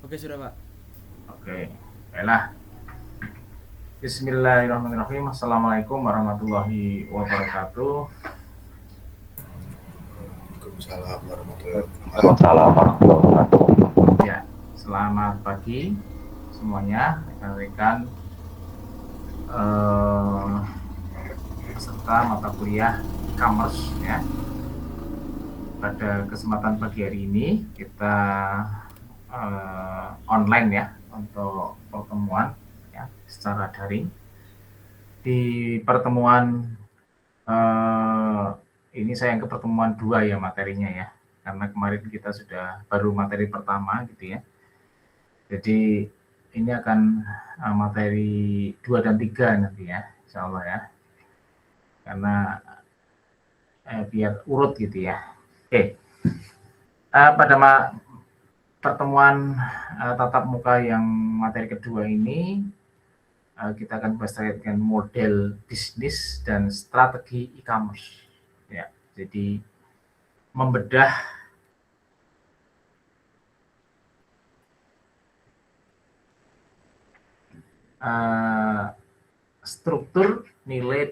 Oke, sudah, Pak. Oke, baiklah. Bismillahirrahmanirrahim. Assalamualaikum warahmatullahi wabarakatuh. Waalaikumsalam warahmatullahi wabarakatuh. Waalaikumsalam warahmatullahi wabarakatuh. Ya, selamat pagi semuanya, rekan-rekan peserta mata kuliah e-commerce ya. Pada kesempatan pagi hari ini kita online ya untuk pertemuan ya secara daring. Di pertemuan ini saya yang ke pertemuan 2 ya materinya ya, karena kemarin kita sudah baru materi pertama gitu ya. Jadi ini akan materi 2 dan 3 nanti ya, insya Allah ya, karena biar urut gitu ya. Oke, pada pertemuan tatap muka yang materi kedua ini kita akan bahas terkait dengan model bisnis dan strategi e-commerce. Ya, jadi membedah struktur, nilai,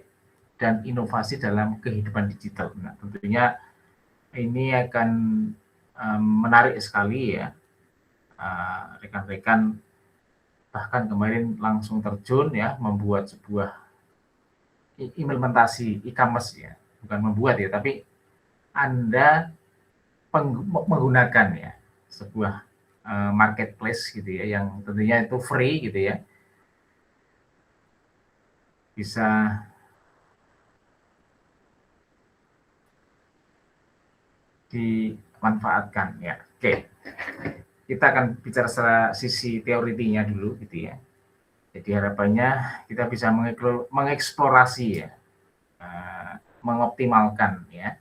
dan inovasi dalam kehidupan digital. Nah, tentunya ini akan menarik sekali ya, rekan-rekan bahkan kemarin langsung terjun ya membuat sebuah implementasi e-commerce ya, bukan membuat ya, tapi Anda menggunakan ya sebuah marketplace gitu ya, yang tentunya itu free gitu ya, bisa dimanfaatkan ya. Oke, kita akan bicara secara sisi teoritinya dulu gitu ya. Jadi harapannya kita bisa mengeksplorasi ya, mengoptimalkan ya,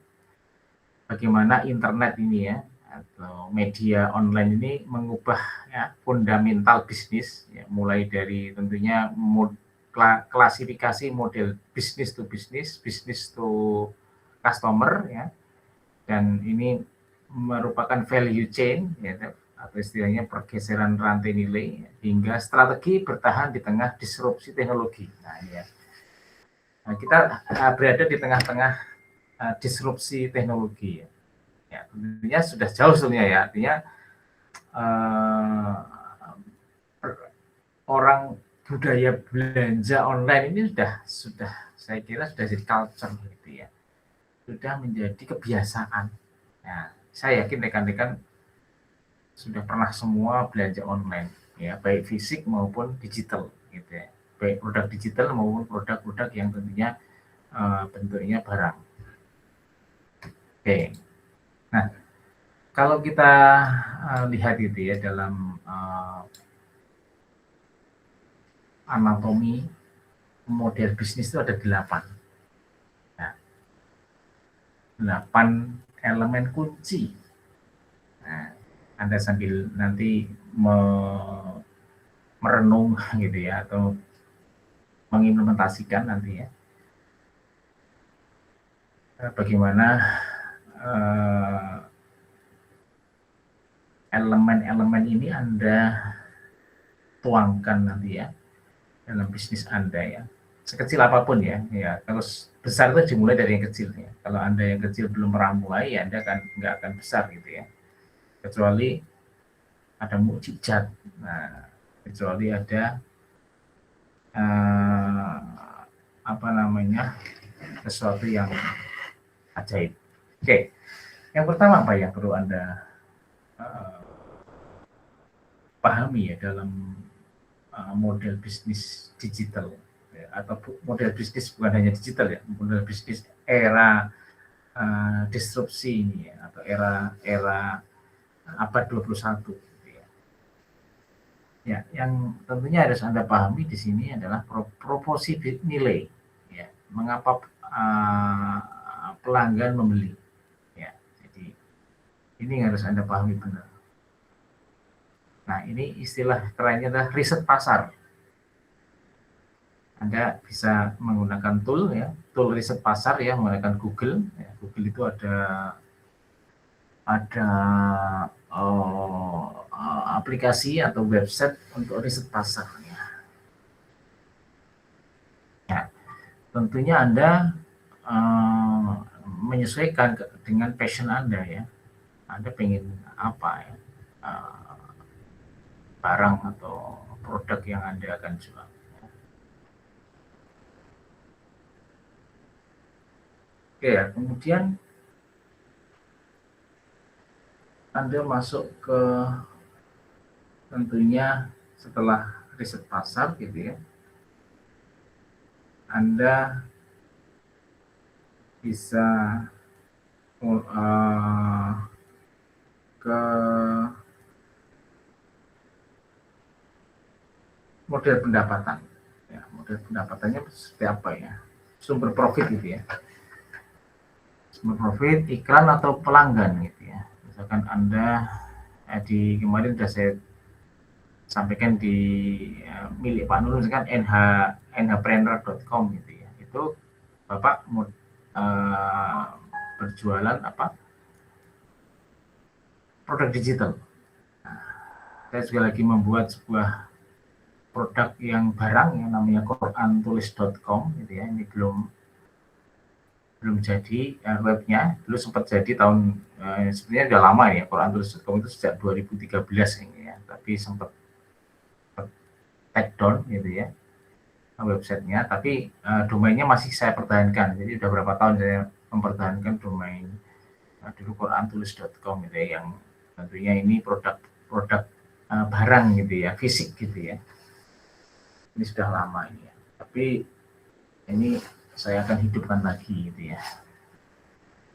bagaimana internet ini ya atau media online ini mengubah ya fundamental bisnis ya, mulai dari tentunya klasifikasi model bisnis to bisnis, bisnis to customer ya, dan ini merupakan value chain ya, atau istilahnya pergeseran rantai nilai hingga strategi bertahan di tengah disrupsi teknologi. Nah, ya. Nah, kita berada di tengah-tengah disrupsi teknologi ya. Ya, tentunya sudah jauh sebenarnya ya, artinya orang budaya belanja online ini sudah saya kira sudah jadi culture gitu ya, sudah menjadi kebiasaan. Nah, saya yakin rekan-rekan sudah pernah semua belanja online ya, baik fisik maupun digital gitu ya, baik produk digital maupun produk-produk yang tentunya bentuknya barang. Oke, nah kalau kita lihat gitu ya dalam anatomi model bisnis itu ada 8. Nah, 8 elemen kunci. Nah, Anda sambil nanti merenung gitu ya, atau mengimplementasikan nanti ya, bagaimana elemen-elemen ini Anda tuangkan nanti ya dalam bisnis Anda ya, sekecil apapun ya. Kalau besar itu dimulai dari yang kecil ya. Kalau Anda yang kecil belum mulai ya Anda nggak akan besar gitu ya, kecuali ada mukjizat. Nah, kecuali ada sesuatu yang ajaib. Oke, yang pertama apa yang perlu Anda pahami ya dalam model bisnis digital ya, atau model bisnis bukan hanya digital ya, model bisnis era disrupsi ini ya, atau era abad 21 gitu ya. Ya, yang tentunya harus Anda pahami di sini adalah proporsi nilai ya, mengapa pelanggan membeli ya. Jadi ini harus Anda pahami benar. Nah, ini istilah kerennya adalah riset pasar. Anda bisa menggunakan tool riset pasar ya, menggunakan Google. Ya, Google itu ada aplikasi atau website untuk riset pasarnya. Ya, tentunya Anda menyesuaikan dengan passion Anda ya. Anda pengen apa ya, barang atau produk yang Anda akan jual. Oke ya, kemudian Anda masuk ke tentunya setelah riset pasar gitu ya, Anda bisa ke model pendapatan. Ya, model pendapatannya seperti apa ya? Sumber profit gitu ya. Sumber profit, iklan atau pelanggan gitu ya. Misalkan Anda di kemarin sudah saya sampaikan di milik Pak Nur misalkan nhpreneur.com gitu ya. Itu Bapak berjualan apa? Produk digital. Nah, saya juga lagi membuat sebuah produk yang barang yang namanya qurantulis.com gitu ya. Ini belum jadi webnya, dulu sempat jadi tahun sebenarnya udah lama ya, qurantulis.com itu sejak 2013 ini ya, tapi sempat take down gitu ya websitenya, tapi domainnya masih saya pertahankan. Jadi udah berapa tahun saya mempertahankan domain dulu qurantulis.com gitu ya, yang tentunya ini produk barang gitu ya, fisik gitu ya. Ini sudah lama ini ya, tapi ini saya akan hidupkan lagi gitu ya.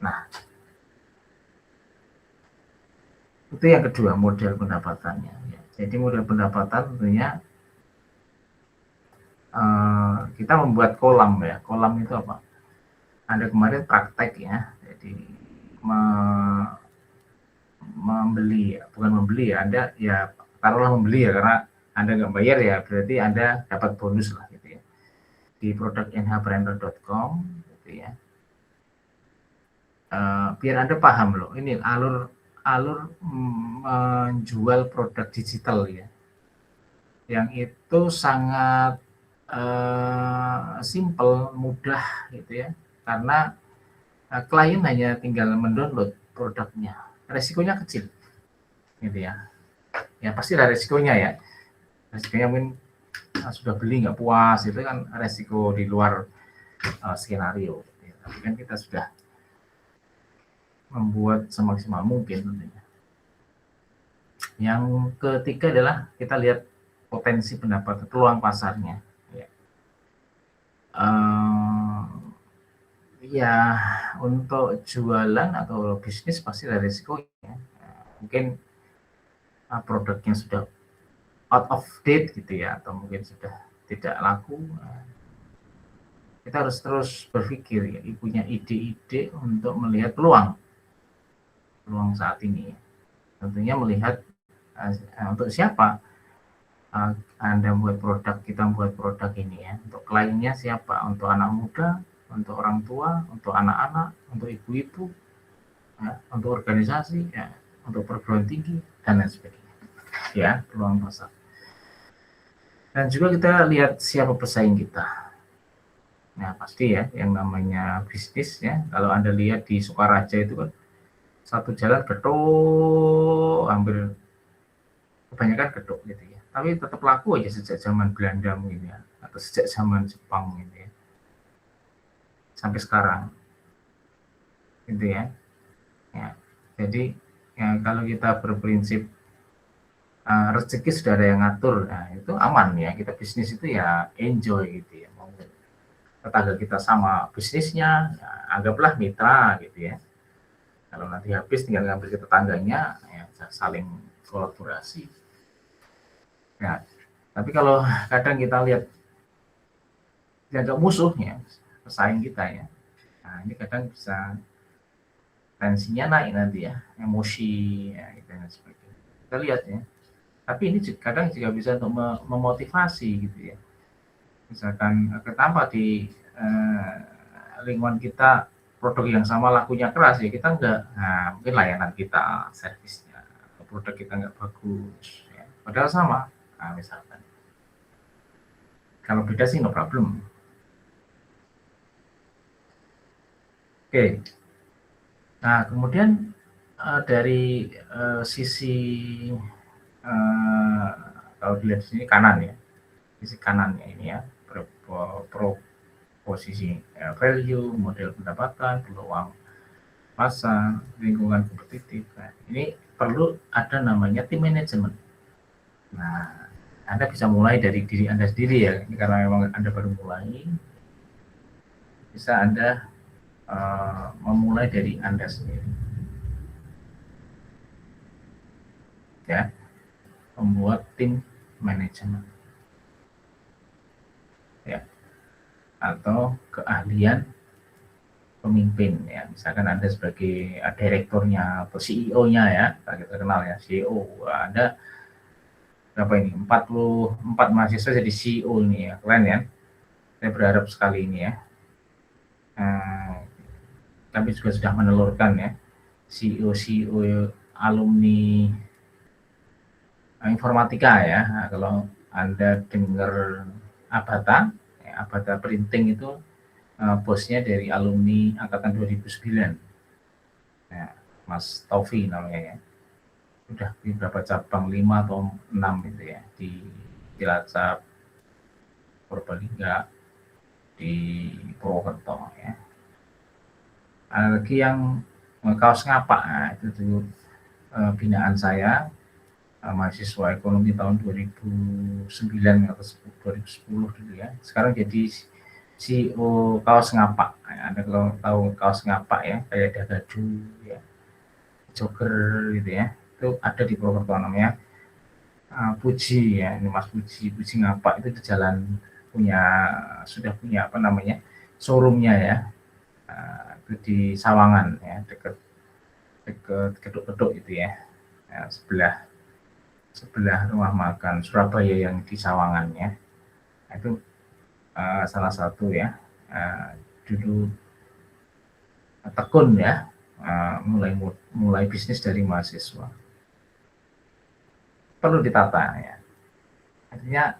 Nah, itu yang kedua, model pendapatannya ya. Jadi model pendapatan tentunya kita membuat kolam ya. Kolam itu apa? Anda kemarin praktek ya, jadi membeli, bukan membeli ya, Anda ya taruhlah membeli ya, karena Anda nggak bayar ya, berarti Anda dapat bonus lah gitu ya. Di produk nhpreneur.com gitu ya. Biar Anda paham loh, ini alur menjual produk digital ya, yang itu sangat simple, mudah gitu ya, karena klien hanya tinggal mendownload produknya, resikonya kecil gitu ya. Ya pasti ada resikonya ya, resikonya mungkin sudah beli nggak puas, itu kan resiko di luar skenario gitu ya. Tapi kan kita sudah membuat semaksimal mungkin tentunya. Yang ketiga adalah kita lihat potensi pendapatan, peluang pasarnya ya. Ya untuk jualan atau bisnis pasti ada risiko ya. Mungkin produknya sudah out of date gitu ya, atau mungkin sudah tidak laku. Kita harus terus berpikir ya, punya ide-ide untuk melihat peluang saat ini. Tentunya melihat untuk siapa Anda membuat produk, kita membuat produk ini ya. Untuk kliennya siapa? Untuk anak muda, untuk orang tua, untuk anak-anak, untuk ibu-ibu, ya, untuk organisasi, ya, untuk perguruan tinggi, dan lain sebagainya. Ya, peluang pasar. Dan juga kita lihat siapa pesaing kita. Nah, pasti ya, yang namanya bisnis ya, kalau Anda lihat di Sukaraja itu kan, satu jalan gedung, hampir kebanyakan gedung gitu ya. Tapi tetap laku aja sejak zaman Belanda mungkin ya, atau sejak zaman Jepang gitu ya. Sampai sekarang. Gitu ya. Ya. Jadi ya, kalau kita berprinsip rezeki sudah ada yang ngatur, nah itu aman ya, kita bisnis itu ya enjoy gitu ya. Mau tetangga kita sama bisnisnya, ya, anggaplah mitra gitu ya. Kalau nanti habis tinggal ngambil ke tetangganya, ya saling kolaborasi. Ya, tapi kalau kadang kita lihat jaga musuhnya, pesaing kita ya, nah ini kadang bisa tensinya naik nanti ya, emosi ya, gitu dan sebagainya. Kita lihat ya. Tapi ini kadang juga bisa untuk memotivasi gitu ya. Misalkan kenapa di lingkungan kita produk yang sama lakunya keras ya, kita enggak, nah mungkin layanan kita, servisnya, produk kita enggak bagus ya. padahal sama. Nah, misalkan kalau beda sih no problem. Oke. Nah, kemudian dari sisi kalau dilihat di sini kanan ya, sisi kanannya ini ya, posisi value, model pendapatan, peluang pasar, lingkungan kompetitif. Nah, ini perlu ada namanya tim manajemen. Nah, Anda bisa mulai dari diri Anda sendiri ya, karena memang Anda baru mulai, bisa Anda memulai dari Anda sendiri. Ya, membuat tim manajemen. Ya, atau keahlian pemimpin ya, misalkan Anda sebagai direkturnya atau CEO-nya ya, kita kenal ya CEO, Anda berapa ini 44 mahasiswa jadi CEO ini ya, keren ya, saya berharap sekali ini ya. Kami juga sudah menelurkan ya CEO alumni informatika ya. Nah, kalau Anda dengar Abata ya, Abata Printing itu bosnya dari alumni angkatan 2009 ya, Mas Taufi namanya ya, udah di beberapa cabang 5 atau 6 gitu ya, di Cilacap, Purbalingga, di Purwokerto ya. Ada lagi yang kaos ngapak, nah, itu dulu binaan saya, mahasiswa ekonomi tahun 2009 atau 2010 dulu ya. Sekarang jadi CEO kaos ngapak. Nah, Anda kalau tahu kaos ngapak ya, kayak Dagadu ya, jogger gitu ya, itu ada di Purwokerto namanya Puji ya, ini Mas Puji ngapak itu di jalan sudah punya apa namanya showroomnya ya, itu di Sawangan ya, dekat Geduk-Geduk itu ya, sebelah rumah makan Surabaya yang di Sawangan ya. Itu salah satu ya, dulu tekun ya, mulai bisnis dari mahasiswa. Perlu ditata ya. Artinya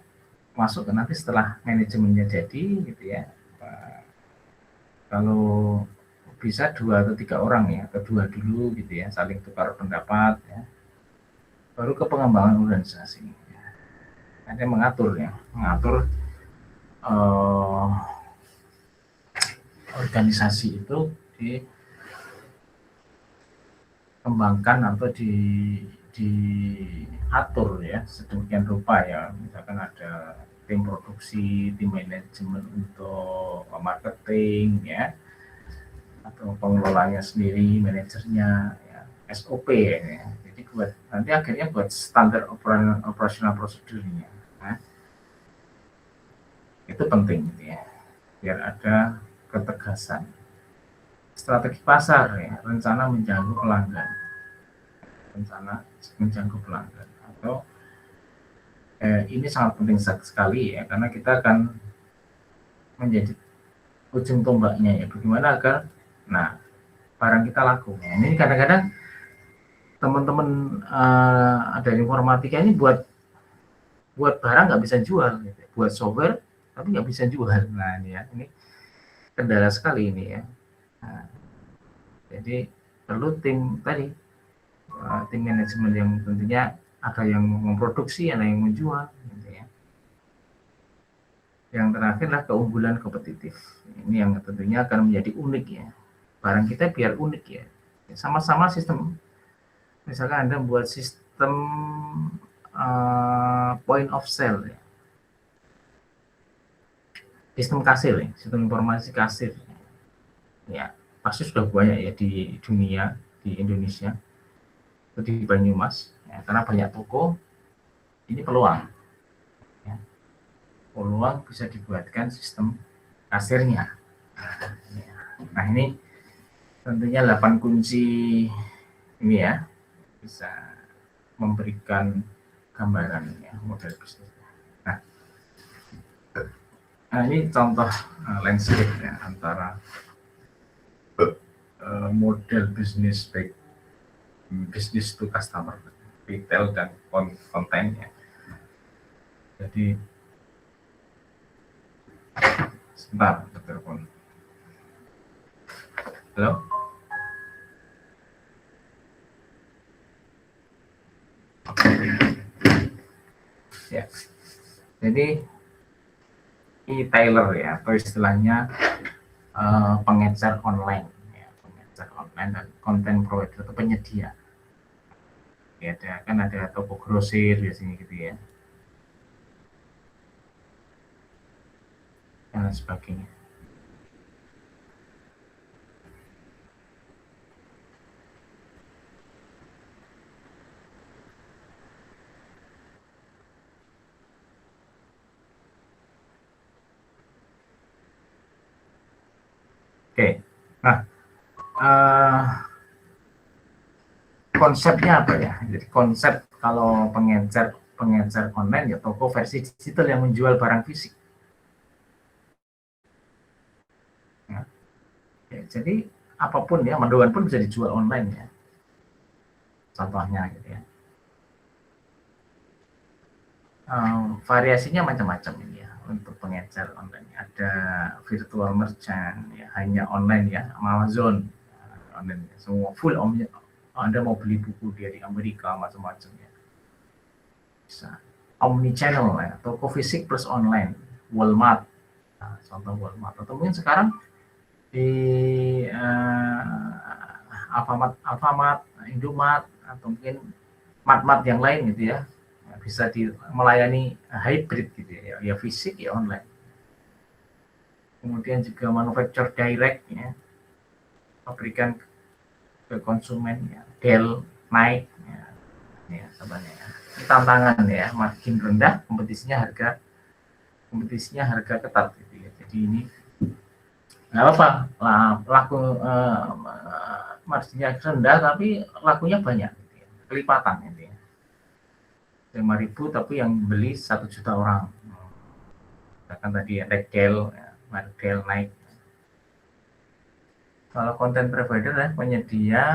masuk ke nanti setelah manajemennya jadi gitu ya. Kalau bisa 2 atau 3 orang ya, atau 2 dulu gitu ya, saling tukar pendapat ya. Baru ke pengembangan organisasi. Ada mengatur organisasi itu dikembangkan atau diatur ya sedemikian rupa ya, misalkan ada tim produksi, tim manajemen untuk marketing ya, atau pengelolanya sendiri, manajernya ya, SOP ya. Jadi nanti akhirnya buat standar operasional prosedurnya. Nah, itu penting gitu ya, biar ada ketegasan. Strategi pasar ya, rencana menjangkau pelanggan, atau ini sangat penting sekali ya, karena kita akan menjadi ujung tombaknya ya, bagaimana agar barang kita laku. Nah, ini kadang-kadang teman-teman ada informatika ini buat barang nggak bisa jual gitu. Buat software tapi nggak bisa jual. Nah ini ya, ini kendala sekali ini ya. Nah, jadi perlu tim manajemen yang tentunya ada yang memproduksi, ada yang menjual gitu ya. Yang terakhir adalah keunggulan kompetitif. Ini yang tentunya akan menjadi unik ya. Barang kita biar unik ya. Sama-sama sistem. Misalkan Anda buat sistem point of sale ya. Sistem kasir ya, sistem informasi kasir. Ya, pasti sudah banyak ya di dunia, di Indonesia, di Banyumas, ya, karena banyak toko. Ini peluang, ya. Peluang bisa dibuatkan sistem kasirnya. Nah ini tentunya 8 kunci ini ya, bisa memberikan gambaran ya model bisnis. Nah ini contoh landscape ya, antara model bisnis baik bisnis to customer, retail dan konten ya. Jadi sebentar, ada telepon. Halo? Ya. Jadi e-tailer ya, atau istilahnya pengecer online, ya, pengecer online dan content provider atau penyedia. Ya, ada toko grosir biasanya gitu ya, dan lain sebagainya. Oke, nah konsepnya apa ya? Jadi konsep kalau pengecer online ya toko versi digital yang menjual barang fisik. Ya, jadi apapun ya, mendoan pun bisa dijual online ya. Contohnya gitu ya. Variasinya macam-macam ini ya untuk pengecer online. Ada virtual merchant ya, hanya online ya, Amazon online ya. Semua full Anda mau beli buku dari Amerika macam-macam ya. Bisa. Omni channel ya, toko fisik plus online, Walmart. Nah, contoh Walmart atau mungkin sekarang di Alfamart, Indomart atau mungkin mart-mart yang lain gitu ya, bisa melayani hybrid gitu ya, ya fisik ya online. Kemudian juga manufacture direct ya, pabrikan ke konsumen ya, Dell, Nike ya sebenarnya ya. Tantangan ya, makin rendah kompetisinya harga ketat gitu ya. Jadi ini nggak apa laku marginnya rendah tapi lakunya banyak gitu ya. Kelipatan gitu ya. 5.000 tapi yang beli 1 juta orang. Misalkan tadi ya Dell, Nike. Kalau content provider ya, penyedia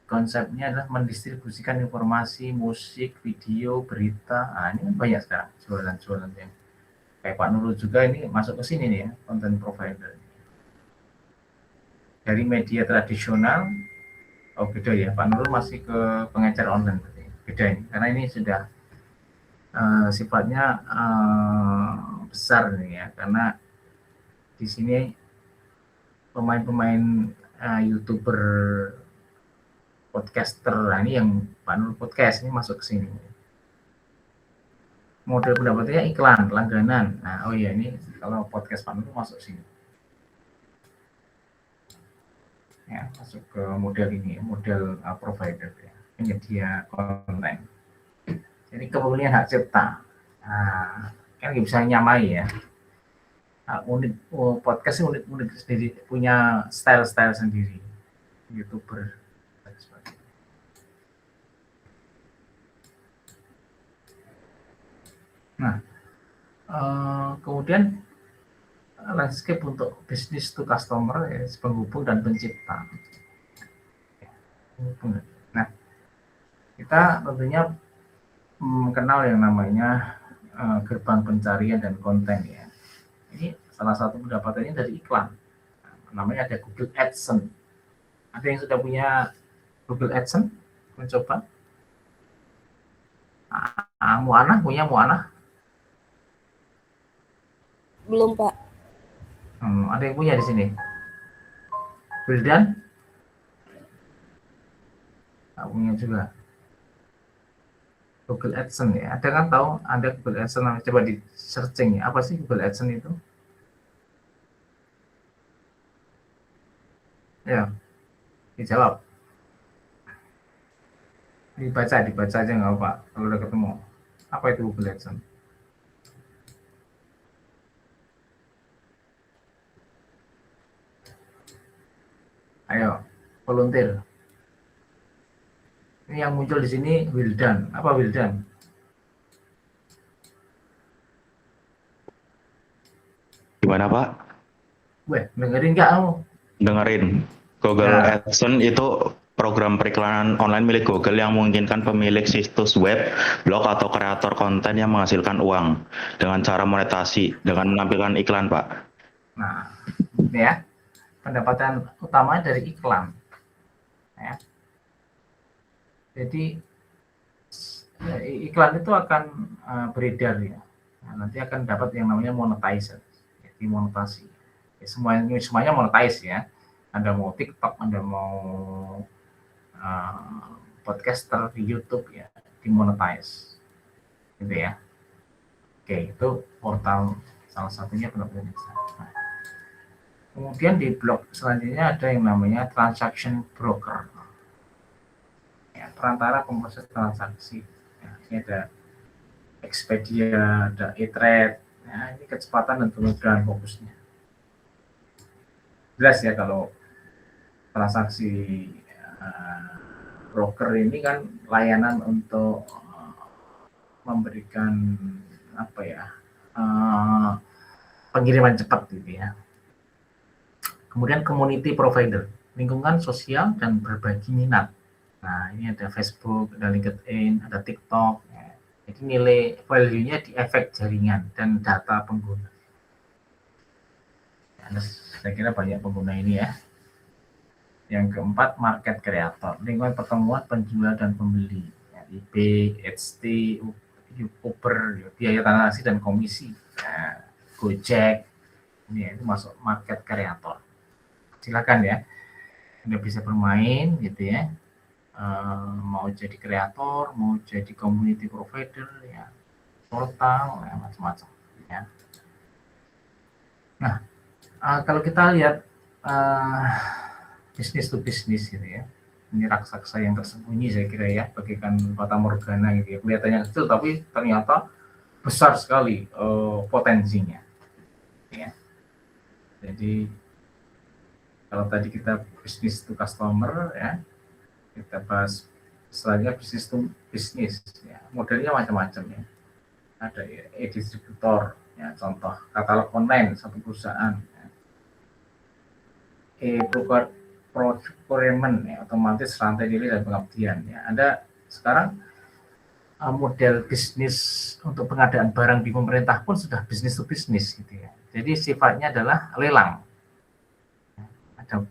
konsepnya adalah mendistribusikan informasi, musik, video, berita. Nah, ini banyak sekarang jualan-jualan yang kayak Pak Nurul juga ini masuk ke sini nih ya, content provider. Dari media tradisional, oh beda ya, Pak Nurul masih ke pengecer online, beda ini, karena ini sudah sifatnya besar nih ya, karena di sini pemain-pemain YouTuber, podcaster, nah ini yang Pak Nurul podcast ini masuk ke sini. Model pendapatnya iklan, langganan. Nah, oh iya ini kalau podcast Pak Nurul masuk sini. Ya, masuk ke model ini, model provider ya, penyedia konten. Jadi kepemilikan hak cipta, nah, kan nggak bisa nyamai ya. Nah, podcast unik sendiri, punya style sendiri, YouTuber dan sebagainya. Nah, kemudian landscape untuk bisnis to customer ya, penghubung dan pencipta. Nah, kita tentunya mengenal yang namanya gerbang pencarian dan konten ya. Ini salah satu pendapatannya dari iklan. Namanya ada Google AdSense. Ada yang sudah punya Google AdSense? Mencoba? Muana punya Muana? Belum, Pak. Ada yang punya di sini? Wildan? Nggak punya juga. Google AdSense ya. Ada kan tahu ada Google AdSense? Coba di searching ya. Apa sih Google AdSense itu? Ya, dijawab. Dibaca aja nggak apa. Kalau udah ketemu. Apa itu Google AdSense? Ayo, volunteer. Ini yang muncul di sini Wildan. Apa Wildan? Gimana Pak? Weh, dengerin nggak kamu? Dengerin. Google Ya. AdSense itu program periklanan online milik Google yang memungkinkan pemilik situs web, blog, atau kreator konten yang menghasilkan uang dengan cara monetasi dengan menampilkan iklan, Pak. Nah, ini ya, pendapatan utama dari iklan. Ya. Jadi iklan itu akan beredar ya. Nah, nanti akan dapat yang namanya monetizer, jadi monetasi. Ya, semuanya monetize ya. Anda mau TikTok, Anda mau podcaster di YouTube ya, dimonetize, gitu ya. Oke, itu portal salah satunya pendapatan besar. Nah, kemudian di blog selanjutnya ada yang namanya transaction broker, ya, perantara pemproses transaksi. Ya, ini ada Expedia, ada e-trade. Ya, ini kecepatan dan kemudahan fokusnya. Jelas ya kalau transaksi broker ini kan layanan untuk memberikan apa ya, pengiriman cepat gitu ya. Kemudian community provider, lingkungan sosial dan berbagi minat. Nah, ini ada Facebook, ada LinkedIn, ada TikTok. Ya. Jadi nilai value-nya di efek jaringan dan data pengguna. Ya, saya kira banyak pengguna ini ya. Yang keempat, market creator, lingkungan pertemuan penjual dan pembeli. Ya, eBay, Etsy, Uber, biaya transaksi dan komisi. Nah, Gojek, ini itu masuk market creator. Silakan ya, Anda bisa bermain gitu ya. Mau jadi kreator, mau jadi community provider, ya, portal, ya, macam-macam. Ya. Nah, kalau kita lihat bisnis to bisnis gitu ya, ini raksasa yang tersembunyi saya kira ya, bagaikan fata morgana gitu ya, kelihatannya kecil tapi ternyata besar sekali potensinya. Ya. Jadi kalau tadi kita bisnis to customer ya, kita bahas selanjutnya bisnis to bisnis ya, modelnya macam-macam ya. Ada ya, e-distributor ya, contoh katalog online satu perusahaan ya. Procurement ya, otomatis rantai nilai dan pengabdian ya. Ada sekarang model bisnis untuk pengadaan barang di pemerintah pun sudah bisnis to bisnis gitu ya. Jadi sifatnya adalah lelang. Ada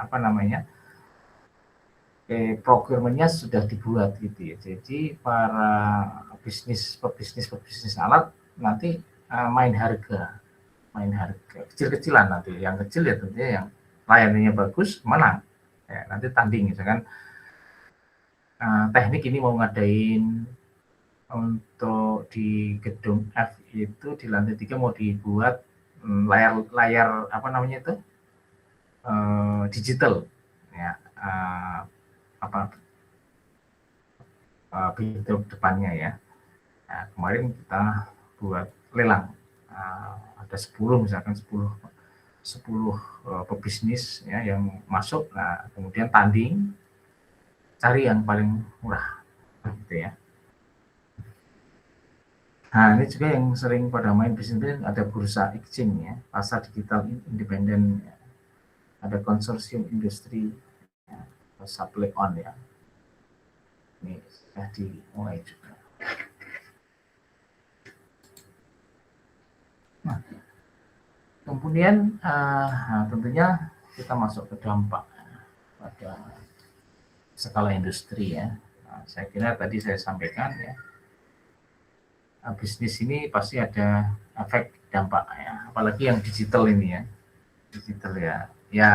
apa namanya? Procurementnya sudah dibuat gitu ya. Jadi para pebisnis alat nanti main harga kecil-kecilan, nanti yang kecil ya tentunya yang layanannya bagus menang ya, nanti tanding misalkan teknik ini mau ngadain untuk di gedung F itu di lantai 3 mau dibuat layar apa namanya itu digital ya, apa pintu depannya ya. Nah, kemarin kita buat lelang, ada 10 misalkan 10 pebisnis ya yang masuk. Nah, kemudian tanding cari yang paling murah gitu ya. Nah, ini juga yang sering pada main bisnis ada bursa exchange ya, pasar digital independen ya. Ada konsorsium industri ya, supply on ya. Ini sudah dimulai juga. Nah, kemudian tentunya kita masuk ke dampak pada skala industri ya. Nah, saya kira tadi saya sampaikan ya, bisnis ini pasti ada efek dampak ya, apalagi yang digital ini ya. Digital ya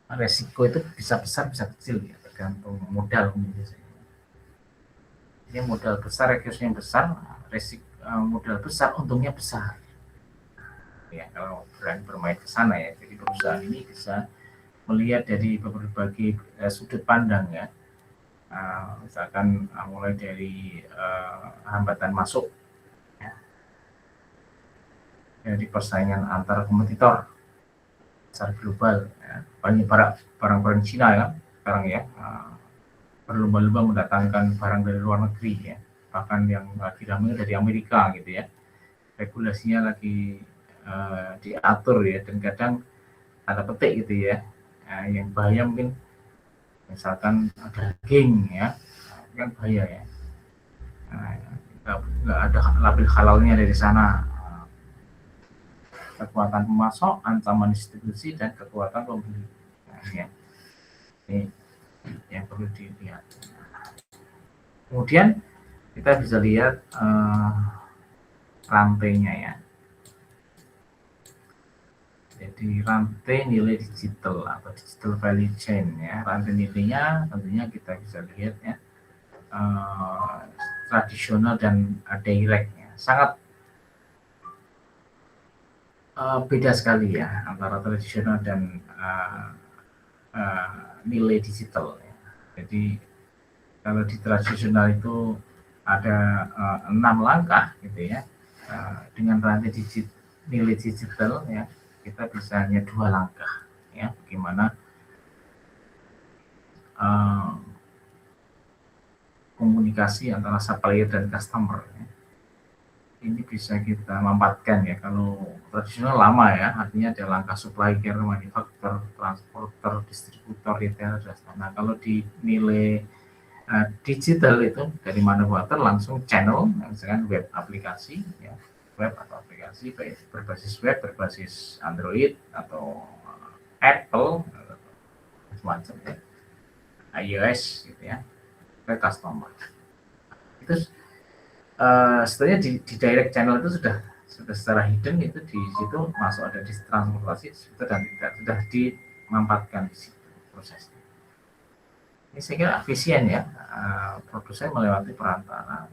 resiko itu bisa besar bisa kecil ya, tergantung modal. Ini modal besar, resikonya besar, modal besar, untungnya besar. Ya, kalau berani bermain ke sana ya, jadi perusahaan ini bisa melihat dari berbagai sudut pandang ya. Misalkan mulai dari hambatan masuk ya, dari persaingan antar kompetitor secara global ya. Banyak barang-barang Cina ya sekarang ya, berlomba-lomba mendatangkan barang dari luar negeri ya, bahkan yang lagi ramai dari Amerika gitu ya, regulasinya lagi diatur ya, dan kadang tanda petik gitu ya, Nah, yang bahaya mungkin misalkan daging ya, kan bahaya ya. Nah, nggak ada label halalnya dari sana. Kekuatan pemasok, ancaman distribusi, dan kekuatan pembeli. Nah, ini yang perlu dilihat. Kemudian kita bisa lihat rantainya ya. Jadi rantai nilai digital atau digital value chain ya. Rantai nilainya tentunya kita bisa lihat ya, tradisional dan direct ya. Sangat beda sekali ya antara tradisional dan nilai digital ya. Jadi kalau di tradisional itu ada 6 langkah gitu ya, dengan rantai nilai digital ya kita bisa hanya 2 langkah ya, bagaimana komunikasi antara supplier dan customer ya. Ini bisa kita manfaatkan ya. Kalau tradisional lama ya, artinya ada langkah supplier, manufaktur, transporter, distributor, retailer, dan sebagainya. Nah, kalau di nilai digital itu dari manufaktur langsung channel, misalkan web aplikasi ya, web atau aplikasi baik berbasis web, berbasis Android atau Apple semacam ya, iOS gitu ya, ke customer. Itu sebenarnya di direct channel itu sudah secara hidden itu di situ masuk ada di transportasi sudah dimanfaatkan di situ prosesnya. Ini saya kira efisien ya, produsen melewati perantara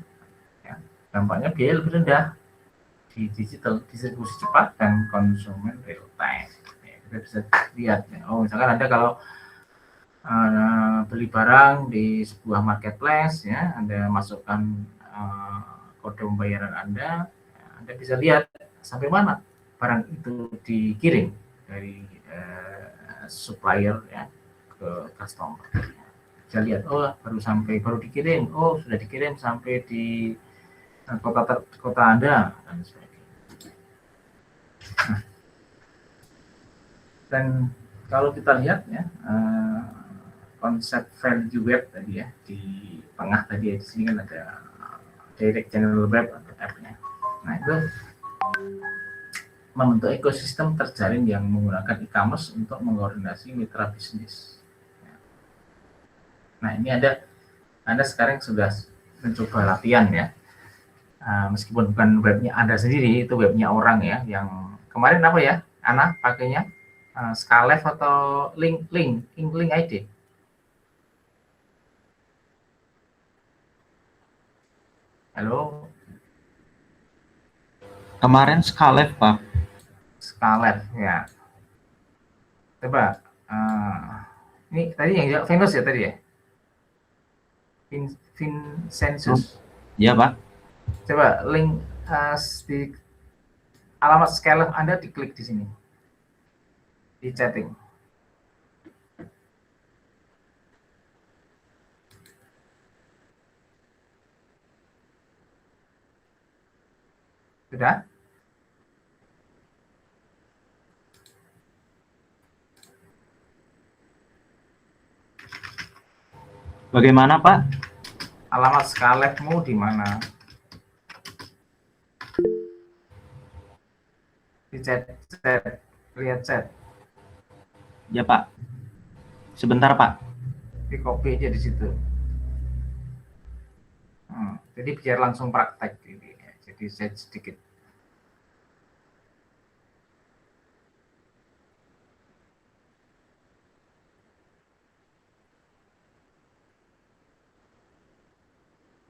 ya. Dampaknya biaya lebih rendah di digital, distribusi cepat dan konsumen real time ya, kita bisa lihat ya. Oh misalkan Anda kalau beli barang di sebuah marketplace ya, Anda masukkan kode pembayaran Anda bisa lihat sampai mana barang itu dikirim dari supplier ya ke customer. Bisa lihat, oh baru dikirim, oh sudah dikirim sampai di kota Anda dan sebagainya. Nah, dan kalau kita lihat ya, konsep value web tadi ya, di tengah tadi ya, di sini kan ada direct channel web atau app-nya. Nah itu membentuk ekosistem terjalin yang menggunakan e-commerce untuk mengkoordinasi mitra bisnis. Nah ini Anda sekarang sudah mencoba latihan ya, meskipun bukan webnya Anda sendiri, itu webnya orang ya, yang kemarin apa ya, Ana pakainya Skalev atau link ID. Halo. Kemarin Skalev, Pak. Skalev ya. Coba ini tadi yang Venus ya tadi ya. Vincensus. Iya, Pak. Coba link di alamat Skalev Anda diklik di sini. Di chatting. Sudah? Bagaimana, Pak? Alamat Skalevmu di mana? Di chat, lihat chat. Ya, Pak. Sebentar, Pak. Di copy aja di situ. Jadi biar langsung praktek gitu ya. Jadi saya sedikit.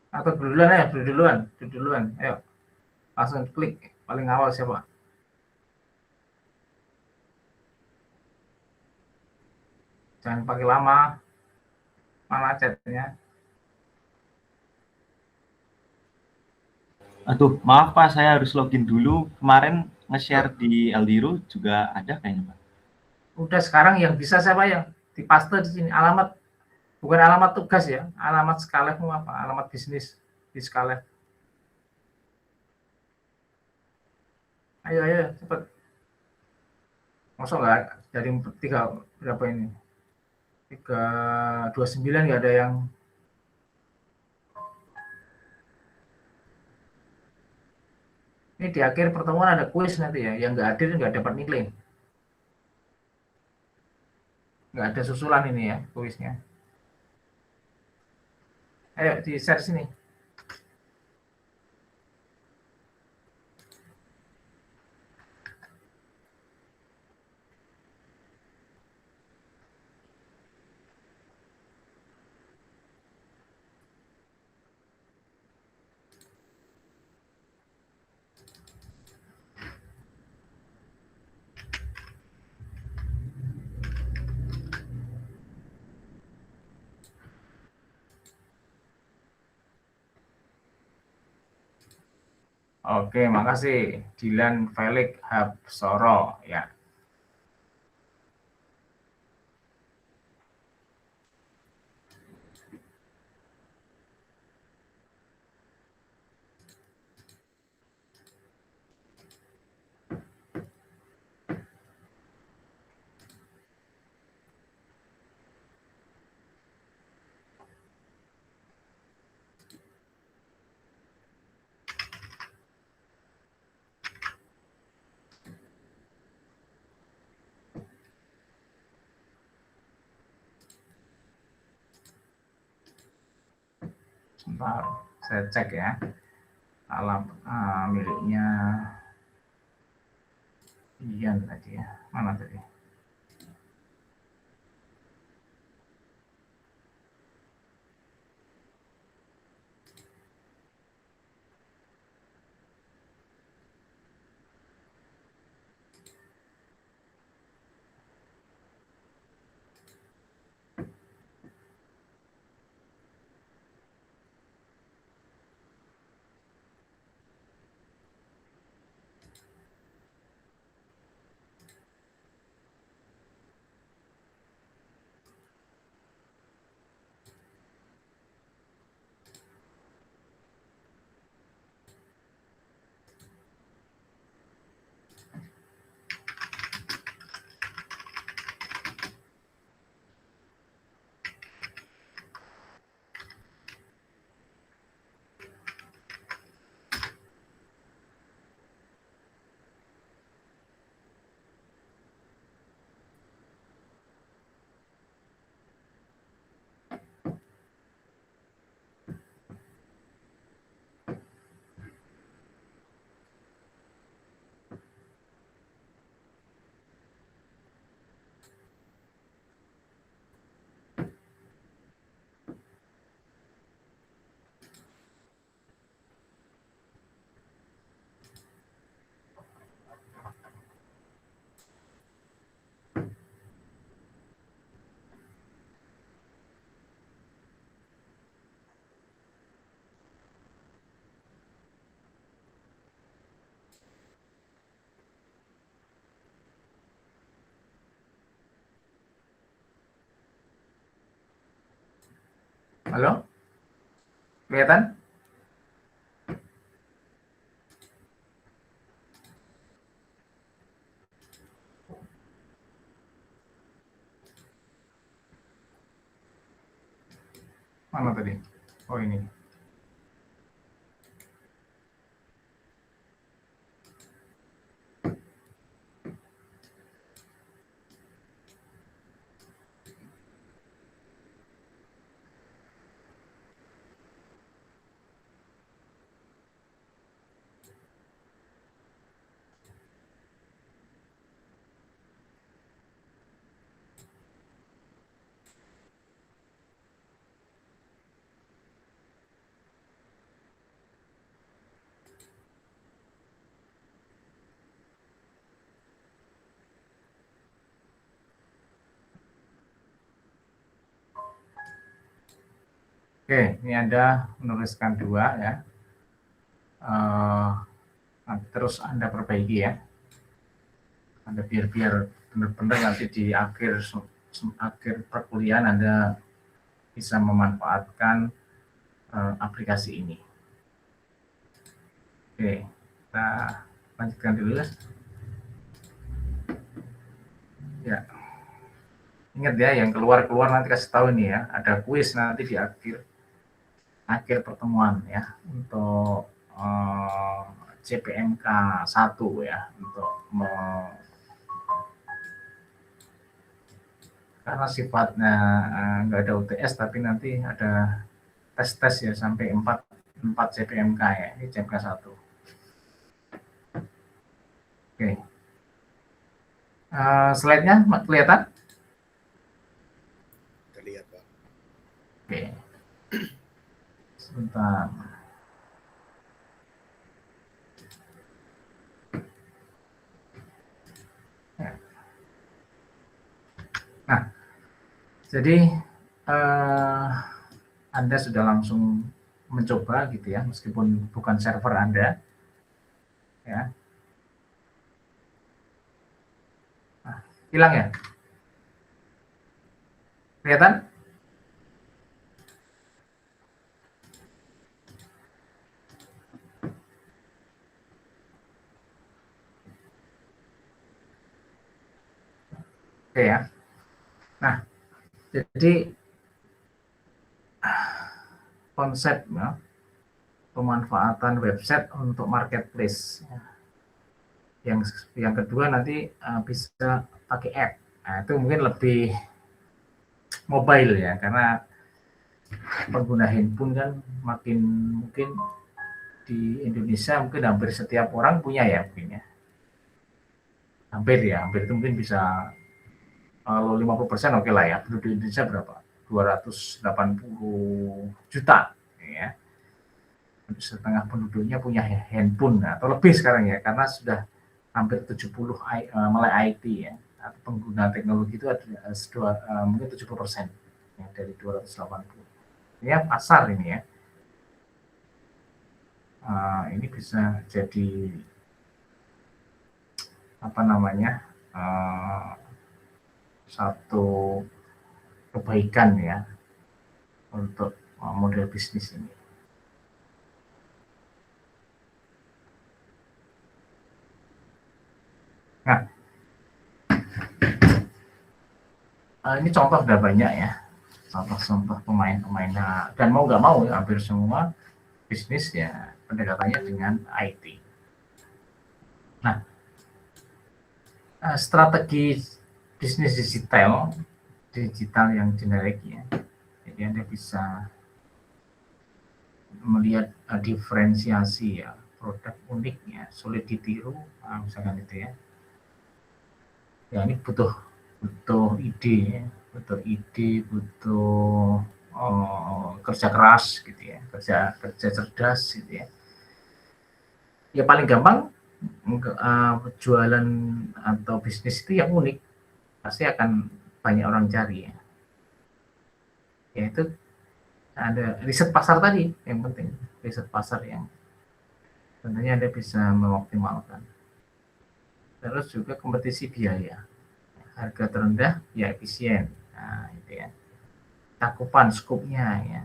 Atau duluan. Ayo, langsung klik. Paling awal siapa? Jangan pakai lama. Mana chatnya? Aduh, maaf Pak, saya harus login dulu. Kemarin nge-share di Aldiro juga ada kayaknya, Pak. Udah sekarang yang bisa siapa yang dipaste di sini alamat, bukan alamat tugas ya, alamat Skalevmu apa? Alamat bisnis di Skalev. Ayo cepat. Masa nggak dari 3 berapa ini? 329 nggak ada yang ini di akhir pertemuan ada kuis nanti ya, yang nggak hadir nggak dapat nilai. Nggak ada susulan ini ya kuisnya. Ayo di share sini. Oke, makasih Dilan Felix Habsoro ya. Sebentar, saya cek ya. Miliknya Ian tadi ya. Mana tadi? Halo? Kelihatan? Mana tadi? Oh ini. Oke, ini Anda menuliskan 2 ya. Terus Anda perbaiki ya. Anda biar benar-benar nanti di akhir perkuliahan Anda bisa memanfaatkan aplikasi ini. Oke, kita lanjutkan dulu ya. Ya, ingat ya, yang keluar nanti kasih tahu nih ya, ada kuis nanti di akhir pertemuan ya untuk CPMK 1 ya, untuk karena sifatnya nggak ada UTS tapi nanti ada tes ya sampai 4 CPMK ya, ini CPMK 1. Oke. Slide-nya kelihatan? Terlihat, Pak. Oke. Sebentar. Ya. Nah, jadi Anda sudah langsung mencoba gitu ya, meskipun bukan server Anda. Ya. Nah, hilang ya? Kelihatan? Oke ya. Nah, jadi konsep ya, pemanfaatan website untuk marketplace. Yang kedua nanti bisa pakai app. Nah, itu mungkin lebih mobile ya, karena pengguna handphone kan makin mungkin di Indonesia mungkin hampir setiap orang punya ya mungkin ya. Hampir itu mungkin bisa kalau 50% oke lah ya. Penduduk Indonesia berapa? 280 juta ya. Setengah penduduknya punya handphone atau lebih sekarang ya, karena sudah hampir 70 mulai IT ya, atau pengguna teknologi itu ada mungkin 70% ya, dari 280. Ini ya pasar ini ya. Ini bisa jadi apa namanya, satu kebaikan ya untuk model bisnis ini. Nah, ini contoh udah banyak ya, contoh pemain-pemain, dan mau nggak mau ya, hampir semua bisnis ya pendekatannya dengan IT. Nah, strategi bisnis digital yang generik ya, jadi Anda bisa melihat diferensiasi ya, produk unik ya, sulit ditiru, misalkan itu ya. Ya ini butuh ide, butuh kerja keras gitu ya, kerja cerdas gitu ya. Ya paling gampang jualan atau bisnis itu yang unik pasti akan banyak orang cari ya. Yaitu ada riset pasar tadi yang penting, riset pasar yang tentunya Anda bisa mengoptimalkan. Terus juga kompetisi biaya, harga terendah ya efisien, nah itu ya. Cakupan skupnya ya,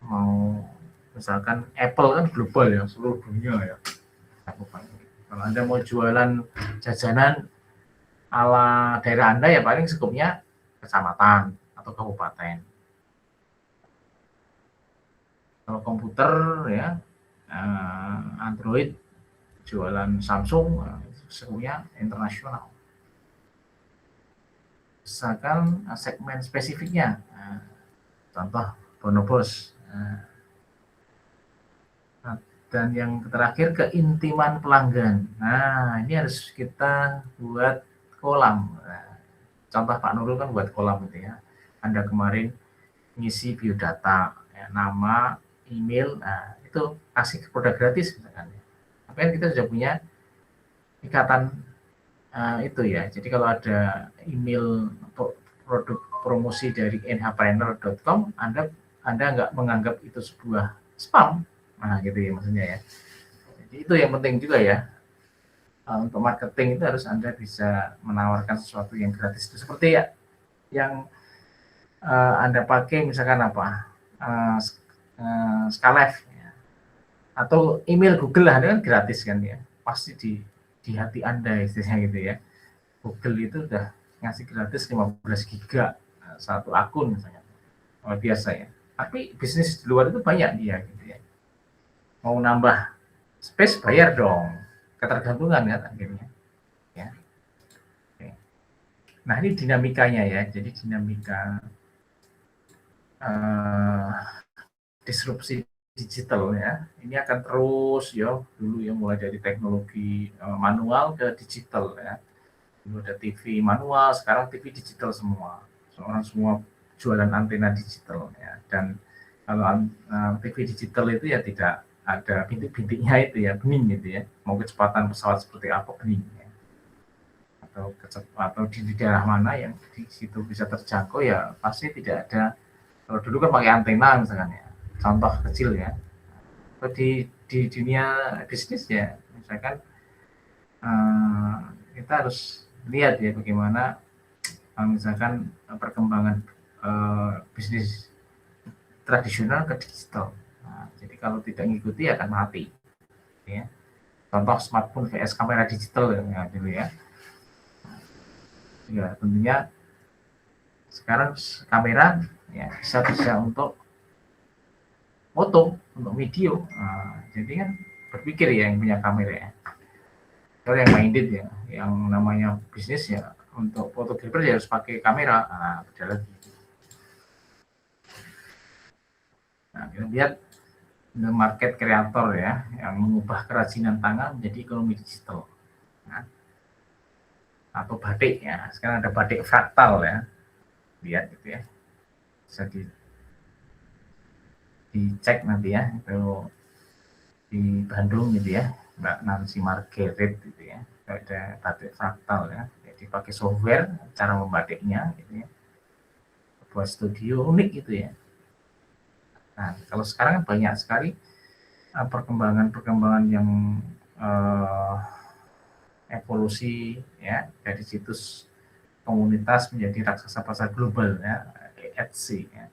mau misalkan Apple kan global ya, seluruh dunia ya cakupan. Kalau Anda mau jualan jajanan ala daerah Anda ya paling skupnya kecamatan atau kabupaten. Kalau komputer ya, Android, jualan Samsung, semuanya internasional. Misalkan segmen spesifiknya, contoh Bonobos. Dan yang terakhir keintiman pelanggan. Nah, ini harus kita buat kolam. Contoh Pak Nurul kan buat kolam gitu ya. Anda kemarin ngisi biodata, ya, nama, email, nah itu kasih produk gratis misalkan. Tapi kan kita sudah punya ikatan itu ya. Jadi kalau ada email produk promosi dari nhpreneur.com, Anda nggak menganggap itu sebuah spam. Nah gitu ya maksudnya ya. Jadi itu yang penting juga ya. Untuk marketing itu harus Anda bisa menawarkan sesuatu yang gratis. Itu seperti ya yang Anda pakai misalkan apa, Skylife ya. Atau email Google Anda kan gratis kan ya. Pasti di hati Anda istilahnya gitu ya. Google itu udah ngasih gratis 15 giga satu akun misalnya, luar biasa ya. Tapi bisnis di luar itu banyak dia gitu ya. Mau nambah space bayar dong, ketergantungan kan akhirnya. Ya. Oke. Nah ini dinamikanya ya, jadi dinamika disrupsi digital ya, ini akan terus ya, dulu ya mulai dari teknologi manual ke digital ya. Dulu ada TV manual, sekarang TV digital semua. Orang semua jualan antena digital ya. Dan kalau TV digital itu ya tidak ada bintik-bintiknya itu ya, bening gitu ya. Mau kecepatan pesawat seperti apa, bening ya. Atau di daerah mana yang di situ bisa terjangkau ya pasti tidak ada. Kalau dulu kan pakai antena misalkan ya, contoh kecil ya. Di dunia bisnis ya, misalkan kita harus lihat ya bagaimana misalkan perkembangan bisnis tradisional ke digital. Nah, jadi kalau tidak mengikuti akan mati. Ya. Contoh smartphone vs kamera digital ya dulu ya. Ya tentunya sekarang kamera ya bisa untuk foto, untuk video. Nah, jadi kan berpikir ya yang punya kamera ya. Kalau yang minded ya, yang namanya bisnis ya untuk fotografer ya harus pakai kamera. Nah, beda lagi. Nah, kita lihat market kreator ya yang mengubah kerajinan tangan menjadi ekonomi digital. Nah, atau batik ya, sekarang ada batik fraktal ya, lihat gitu ya, bisa dicek nanti ya, itu di Bandung gitu ya, Mbak Nancy Margaret gitu ya, ada batik fraktal ya, jadi pakai software cara membatiknya gitu ya, buat studio unik gitu ya. Nah kalau sekarang banyak sekali perkembangan yang evolusi ya dari situs komunitas menjadi raksasa pasar global ya, Etsy ya.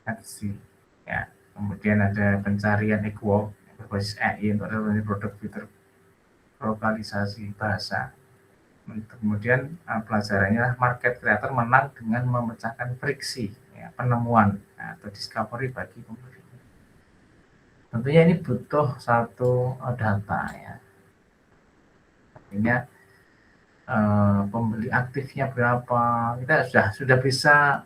Etsy ya. Kemudian ada pencarian Equo berbasis AI untuk produk fitur lokalisasi bahasa. Kemudian pelajarannya market creator menang dengan memecahkan friksi ya, penemuan atau discovery bagi pembeli. Tentunya ini butuh satu data ya. Artinya pembeli aktifnya berapa, kita sudah bisa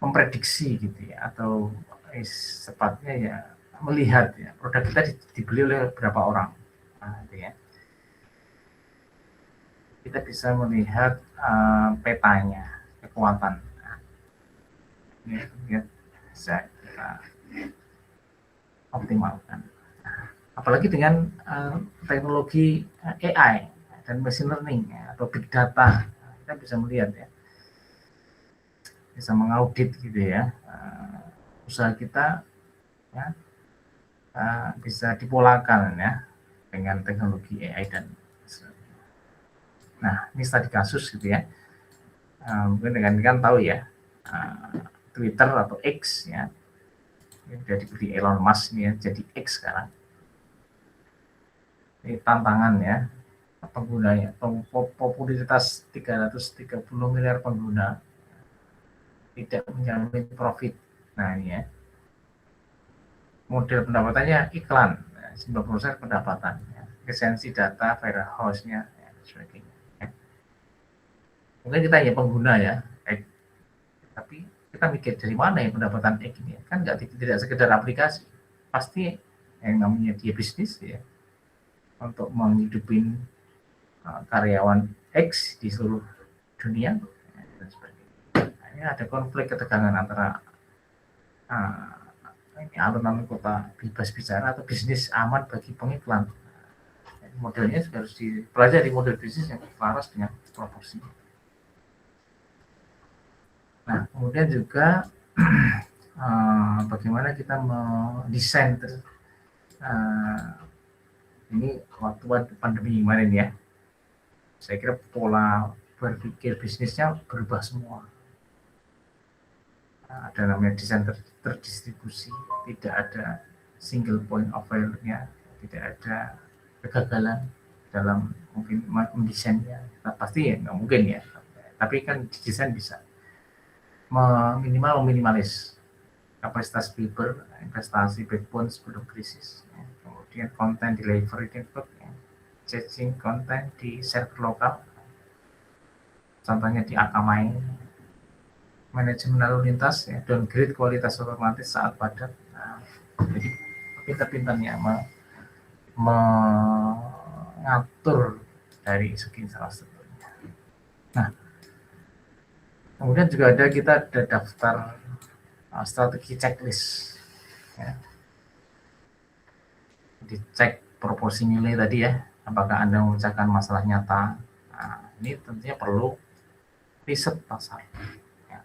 memprediksi gitu ya, atau sepatnya ya melihat ya produk kita dibeli oleh berapa orang. Nah, gitu ya. Kita bisa melihat petanya, kekuatan. Nah, ini bisa kita optimalkan. Apalagi dengan teknologi AI dan machine learning ya, atau big data, kita bisa melihat ya, bisa mengaudit gitu ya, usaha kita ya, bisa dipolakan ya dengan teknologi AI dan nah ini studi kasus gitu ya, mungkin dengan kan tahu ya, Twitter atau X ya, sudah dibeli Elon Musk ya, jadi X sekarang. Ini tantangan ya, penggunanya, popularitas 330 miliar pengguna tidak menjamin profit. Nah ini ya, model pendapatannya iklan, 90% pendapatan, ya. Esensi data, warehouse-nya, ya, sebagainya. Ya. Mungkin kita hanya pengguna ya, tapi kita mikir dari mana ya pendapatan ini? Kan tidak sekedar aplikasi, pasti yang namanya dia bisnis ya, untuk menghidupin karyawan X di seluruh dunia dan sebagainya. Nah, ini ada konflik ketegangan antara alun-alun kota bebas bicara atau bisnis aman bagi pengiklan. Modelnya juga harus dipelajari, model bisnis yang selaras dengan proporsi. Nah, kemudian juga bagaimana kita mendesain ini waktu pandemi kemarin ya, saya kira pola berpikir bisnisnya berubah semua. Ada namanya desain terdistribusi, tidak ada single point of failure-nya, tidak ada kegagalan dalam mungkin mendesainnya, pasti ya nggak mungkin ya, tapi kan desain bisa meminimalis kapasitas fiber, investasi backbone sebelum krisis, ya. Kemudian content delivery network, ya. Changing content di server lokal, contohnya di Akamai, manajemen lalu lintas, ya, downgrade kualitas otomatis saat padat. Nah, jadi pintar-pintarnya mengatur dari segi infrastrukturnya. Nah, kemudian juga kita ada daftar strategi checklist, ya. Dicek proporsi nilai tadi ya, apakah Anda memecahkan masalah nyata. Nah, ini tentunya perlu riset pasar. Ya.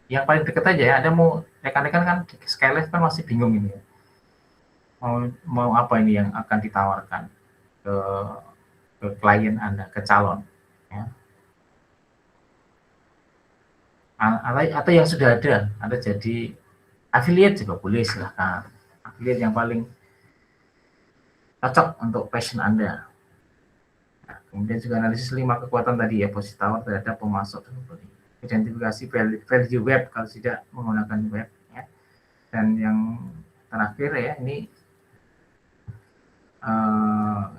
Yang paling dekat aja ya, Anda mau rekan-rekan kan Skylife kan masih bingung ini ya. Mau apa ini yang akan ditawarkan ke klien Anda, ke calon. Ya. Atau yang sudah ada, Anda jadi affiliate juga boleh, silahkan. Affiliate yang paling cocok untuk passion Anda. Nah, kemudian juga analisis 5 kekuatan tadi ya, posisi tawar terhadap pemasok dan pembeli. Identifikasi value web kalau tidak menggunakan web, ya. Dan yang terakhir ya, ini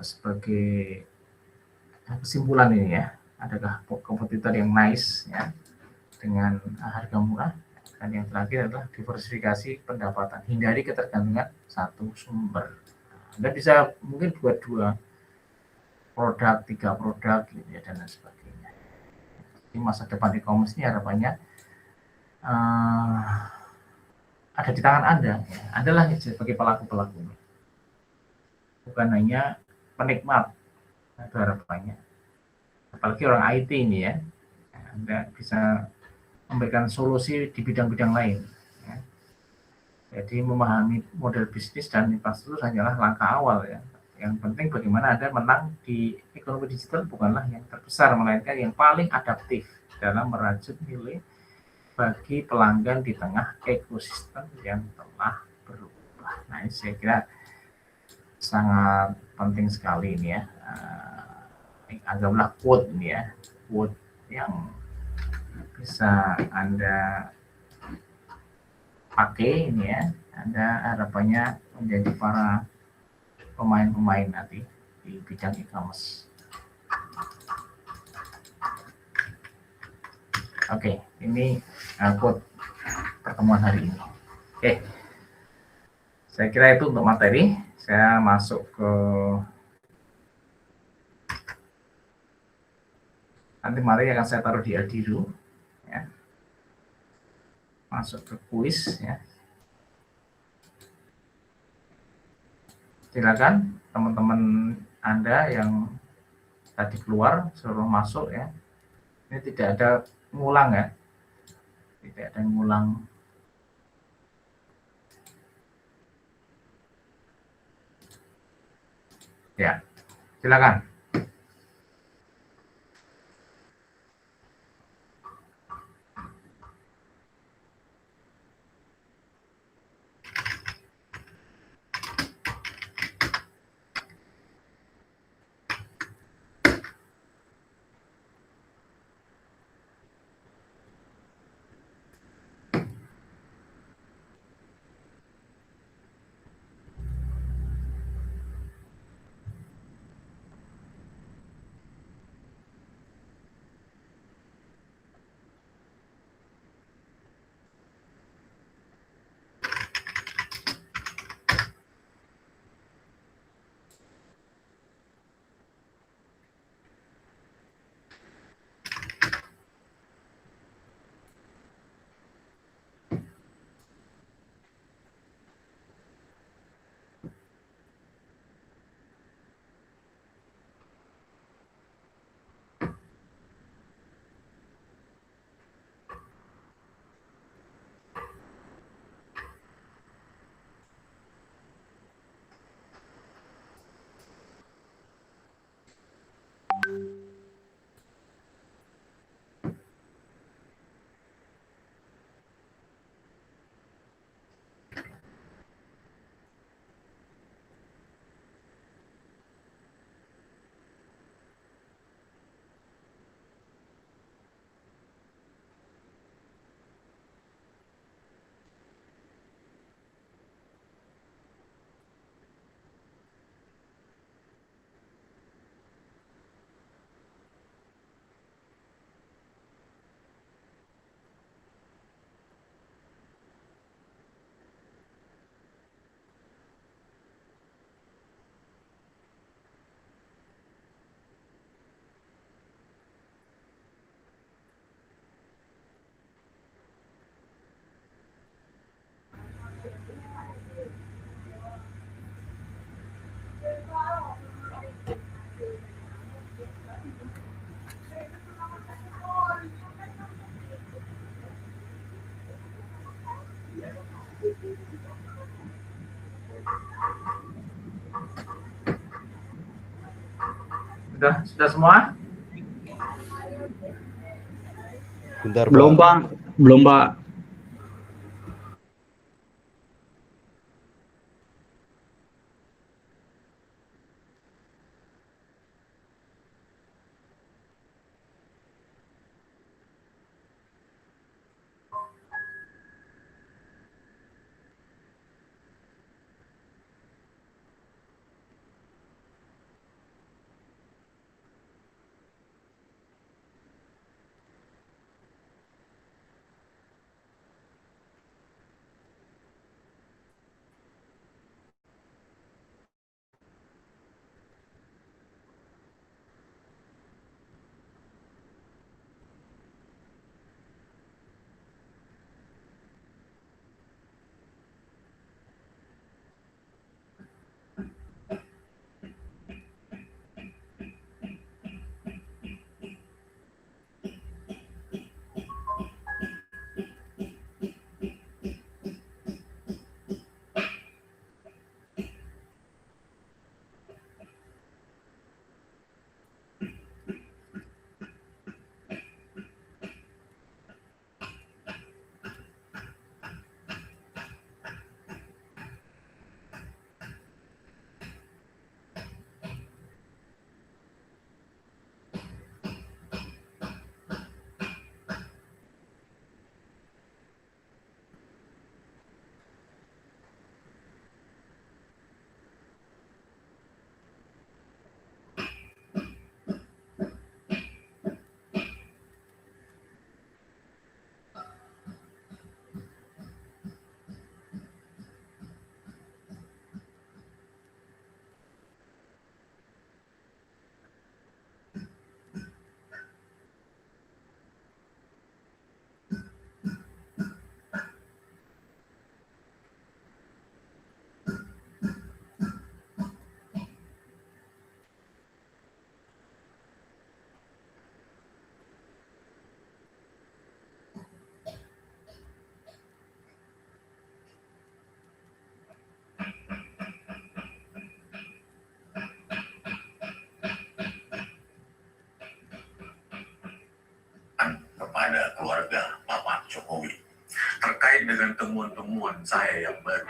sebagai kesimpulan ini ya, adakah kompetitor yang nice ya dengan harga murah. Dan yang terakhir adalah diversifikasi pendapatan, hindari ketergantungan satu sumber. Anda bisa mungkin buat 2 produk, 3 produk gitu ya, dan lain sebagainya. Di masa depan e-commerce ini harapannya ada di tangan Anda, ya. Anda lah sebagai pelaku-pelakunya, bukan hanya penikmat. Itu harapannya, apalagi orang IT ini ya, Anda bisa memberikan solusi di bidang-bidang lain, ya. Jadi memahami model bisnis dan infrastruktur hanyalah langkah awal ya. Yang penting bagaimana Anda menang di ekonomi digital bukanlah yang terbesar, melainkan yang paling adaptif dalam merajut nilai bagi pelanggan di tengah ekosistem yang telah berubah. Nah, ini saya kira sangat penting sekali ini ya. Anggaplah quote ini ya, quote yang bisa Anda pakai ini ya. Anda harapannya menjadi para pemain-pemain nanti di bidang e-commerce. Oke, ini quote pertemuan hari ini. Oke, saya kira itu untuk materi. Saya masuk ke nanti materi akan saya taruh di Aldiru, ya. Masuk ke kuis ya. Silakan teman-teman Anda yang tadi keluar suruh masuk ya. Ini tidak ada ngulang ya, tidak ada ngulang. Ya, silakan. Sudah semua? Bentar, Belum, Pak. Pak. Belum, Pak. Kepada keluarga Bapak Jokowi terkait dengan temuan-temuan saya yang baru.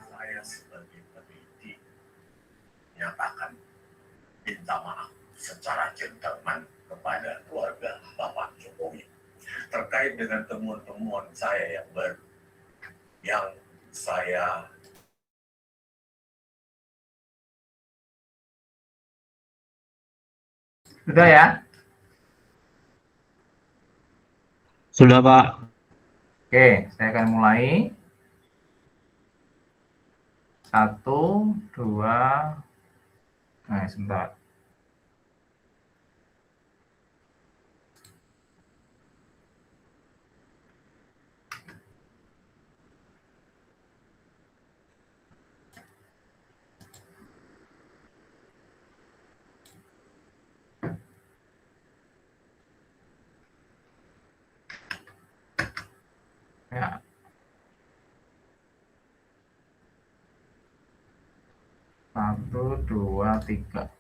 Saya sebagai peneliti menyatakan minta maaf secara gentleman kepada keluarga Bapak Jokowi terkait dengan temuan-temuan saya yang baru yang saya Sudah ya? Sudah, Pak. Oke, saya akan mulai. 1, 2, nah sebentar. Ya. Satu, dua, tiga.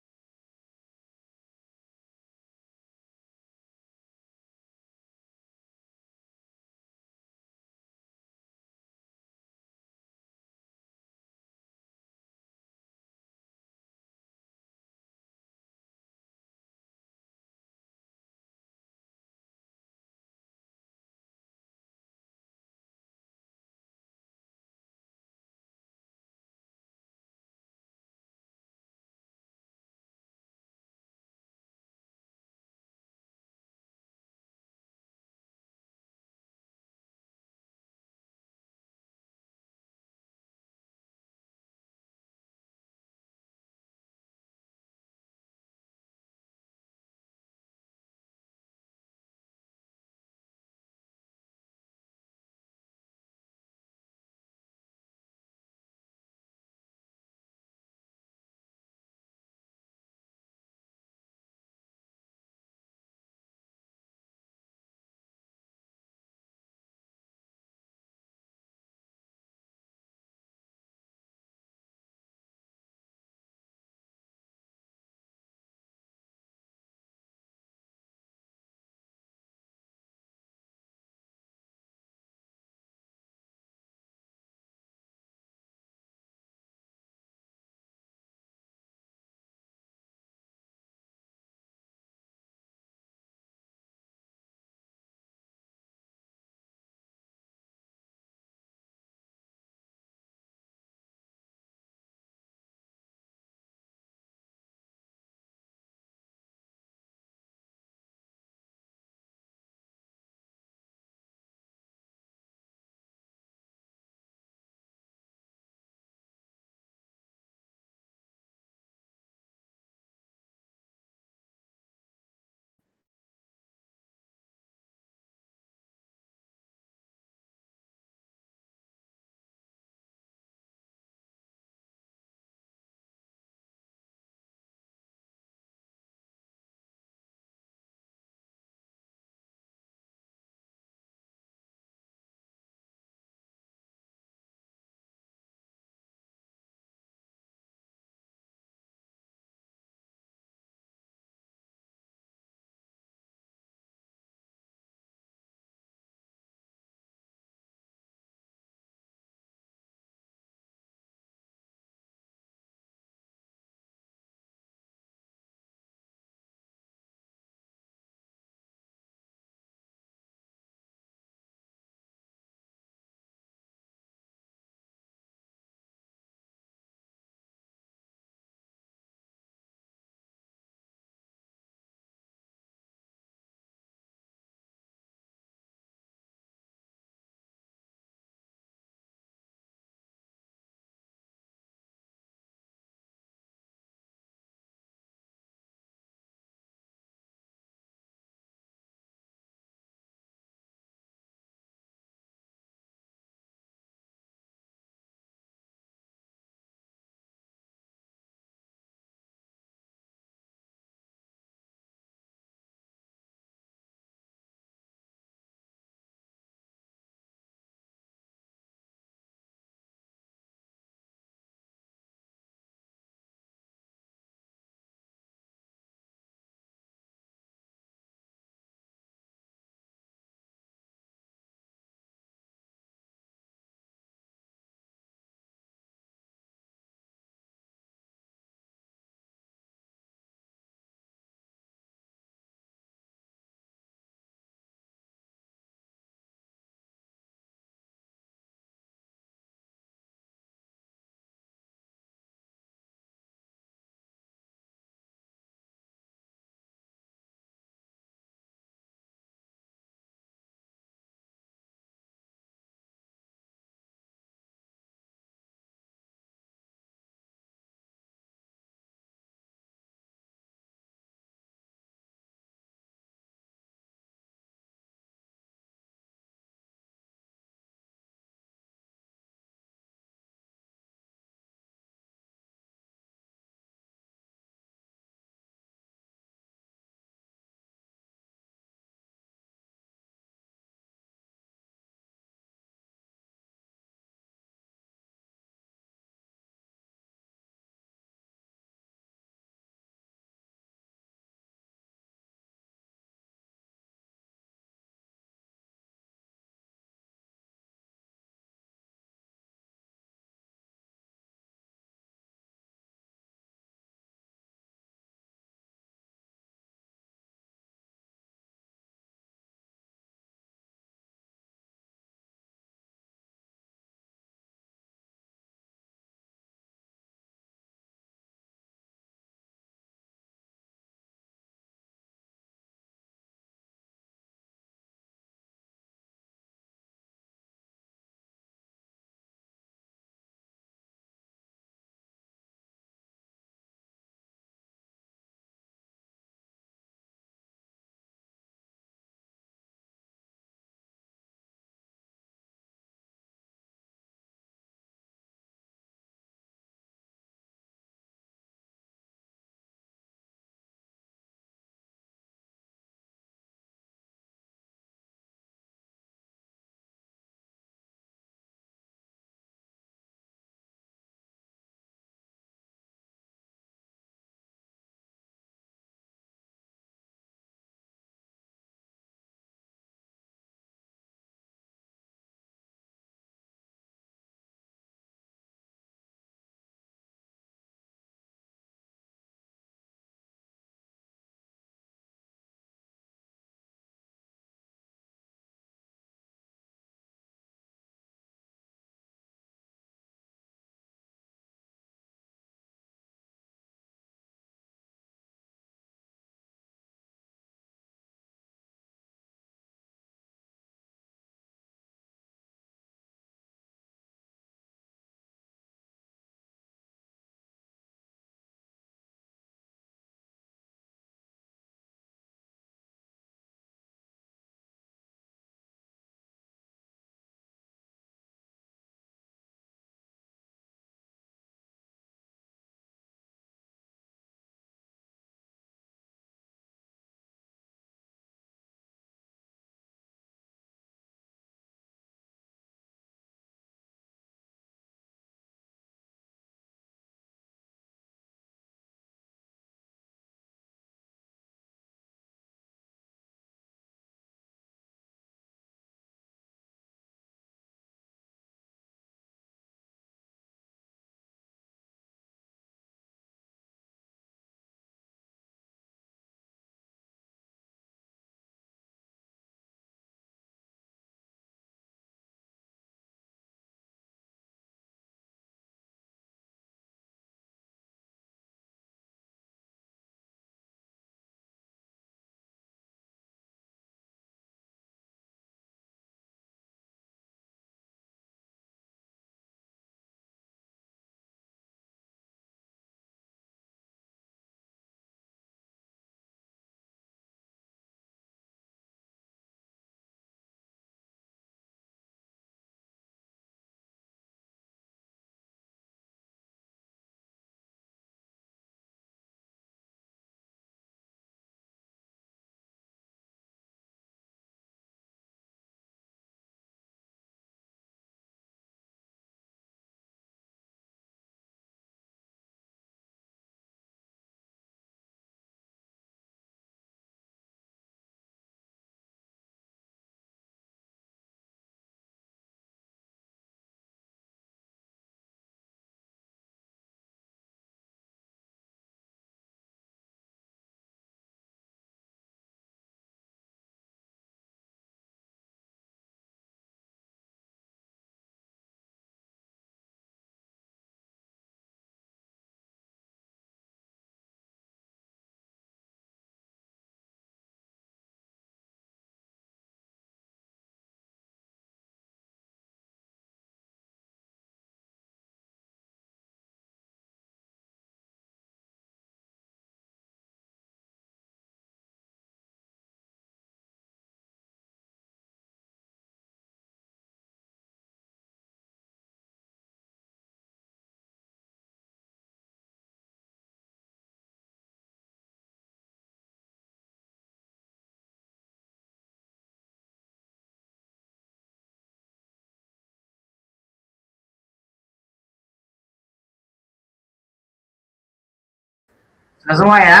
Sudah semua ya?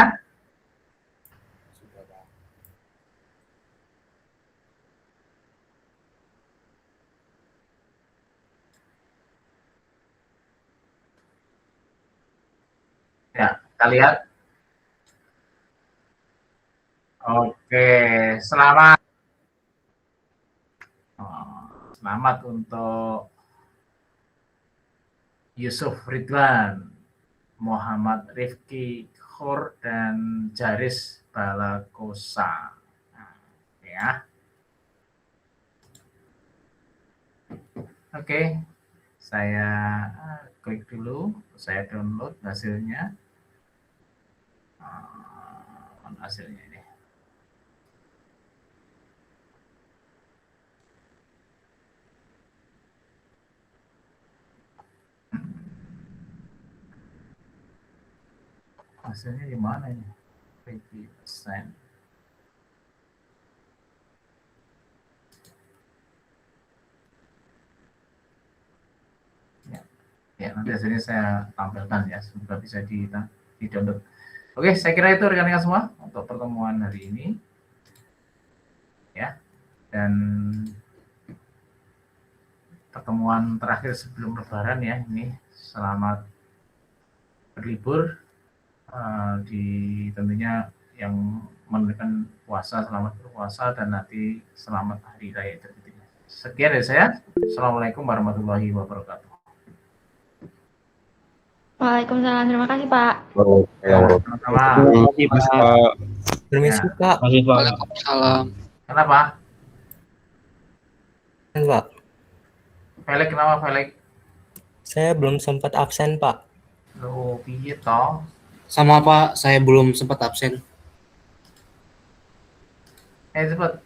Ya, kita lihat. Oke, selamat. Selamat untuk Yusuf Ridwan, Muhammad Rifki Khor, dan Jaris Balakosa. Nah, ya. Oke, saya klik dulu, saya download hasilnya. Hasilnya ini. Hasilnya di mana ini? 50%. Ya, nanti hasilnya saya tampilkan ya, semoga bisa di-download. Oke, saya kira itu rekan-rekan semua untuk pertemuan hari ini. Ya, dan pertemuan terakhir sebelum Lebaran ya, ini selamat berlibur. Tentunya yang menunaikan puasa selamat berpuasa, dan nanti selamat hari raya Idul Fitri. Sekian dari saya. Assalamualaikum warahmatullahi wabarakatuh. Waalaikumsalam. Terima kasih, Pak. Sama-sama. Terima kasih, Pak. Permisi, Pak. Terima kasih, Pak. Waalaikumsalam. Kenapa? Pak, Felix, kenapa Felix? saya belum sempat absen, Pak. Lo piye toh? Sama Pak, saya belum sempat absen. Cepet.